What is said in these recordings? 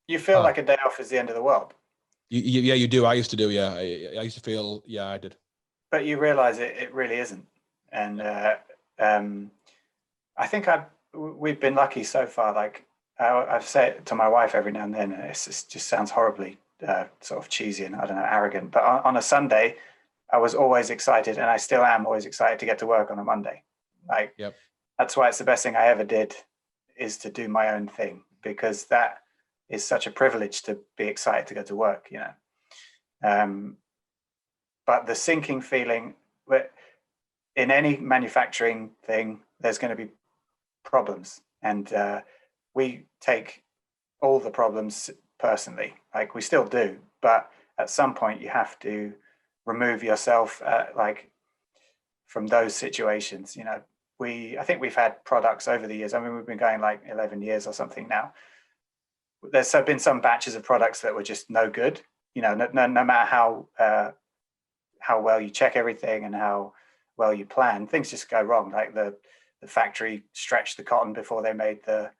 You feel like a day off is the end of the world. Yeah, you do. I used to do. Yeah, I used to feel. Yeah, I did. But you realize it really isn't. And um, I think we've been lucky so far. Like I've said to my wife every now and then, it just sounds horribly sort of cheesy and I don't know, arrogant. But on a Sunday, I was always excited, and I still am always excited to get to work on a Monday. Like Yep. that's why it's the best thing I ever did, is to do my own thing, because that is such a privilege to be excited to go to work. Um, but the sinking feeling, in any manufacturing thing, there's going to be problems, and we take all the problems personally. Like we still do, but at some point you have to remove yourself, like from those situations. I think we've had products over the years. I mean, we've been going like 11 years or something now. There's been some batches of products that were just no good. No matter how well you check everything and how well you plan, things just go wrong. Like the factory stretched the cotton before they made the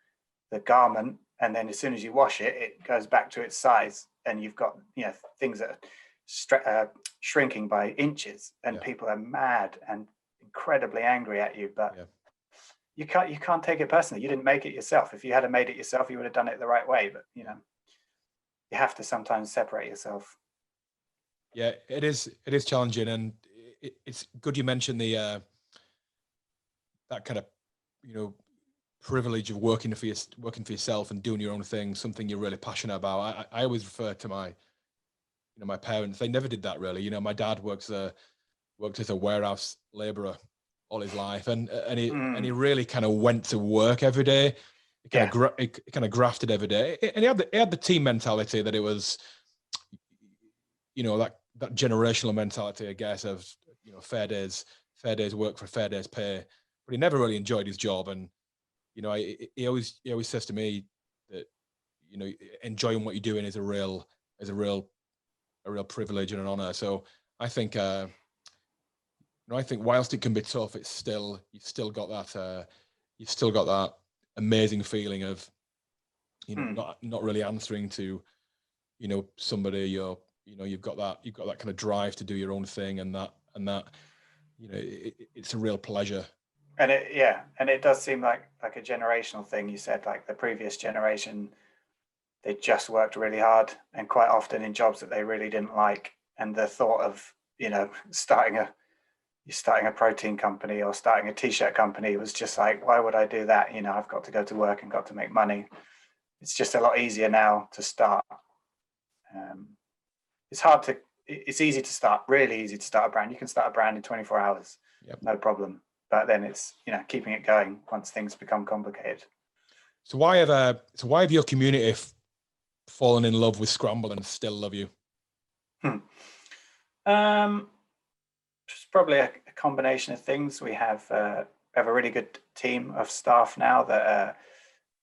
garment, and then as soon as you wash it, it goes back to its size, and you've got things that are shrinking by inches, and people are mad and incredibly angry at you. But you can't take it personally. You didn't make it yourself. If you had made it yourself, you would have done it the right way. But you have to sometimes separate yourself. Yeah, it is challenging, and it's good you mentioned the that kind of privilege of working for yourself and doing your own thing, something you're really passionate about. I always refer to my my parents. They never did that really. My dad worked as a warehouse laborer all his life, and he really kind of went to work every day. He kind of grafted every day, and he had the team mentality that it was that generational mentality, I guess, of fair days work for fair days pay. But he never really enjoyed his job, and he always says to me that enjoying what you're doing is a real privilege and an honor. So I think whilst it can be tough, you've still got that amazing feeling of not really answering to somebody. You've got that kind of drive to do your own thing, and that it's a real pleasure. And it does seem like a generational thing. You said like the previous generation, they just worked really hard, and quite often in jobs that they really didn't like. And the thought of starting a protein company or starting a t-shirt company was just like, why would I do that? I've got to go to work and got to make money. It's just a lot easier now to start. It's easy to start, really easy to start a brand. You can start a brand in 24 hours, no problem. But then it's keeping it going once things become complicated. So why have your community fallen in love with Scramble and still love you? It's probably a combination of things. We have a really good team of staff now that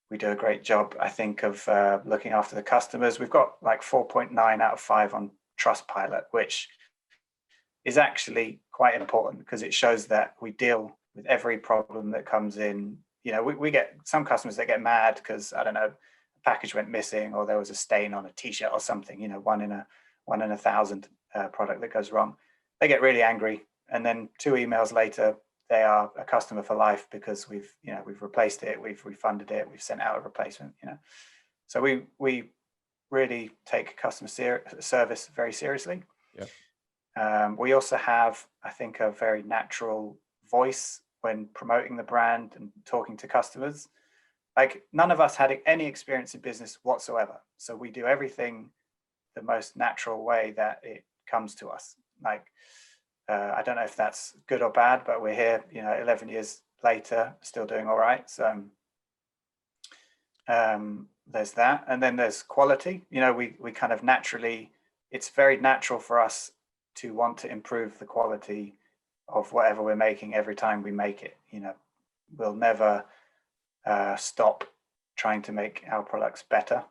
we do a great job, I think, of looking after the customers. We've got like 4.9 out of 5 on Trustpilot, which is actually quite important because it shows that we deal with every problem that comes in. We get some customers that get mad because, I don't know, a package went missing or there was a stain on a t-shirt or something, one in a 1,000 product that goes wrong. They get really angry, and then 2 emails later, they are a customer for life because we've replaced it, we've refunded it, we've sent out a replacement. So we really take customer service very seriously. We also have, I think, a very natural voice when promoting the brand and talking to customers. Like, none of us had any experience in business whatsoever, so we do everything the most natural way that it comes to us. Like, I don't know if that's good or bad, but we're here 11 years later still doing all right. So there's that, and then there's quality. We kind of naturally, it's very natural for us to want to improve the quality of whatever we're making every time we make it. We'll never stop trying to make our products better.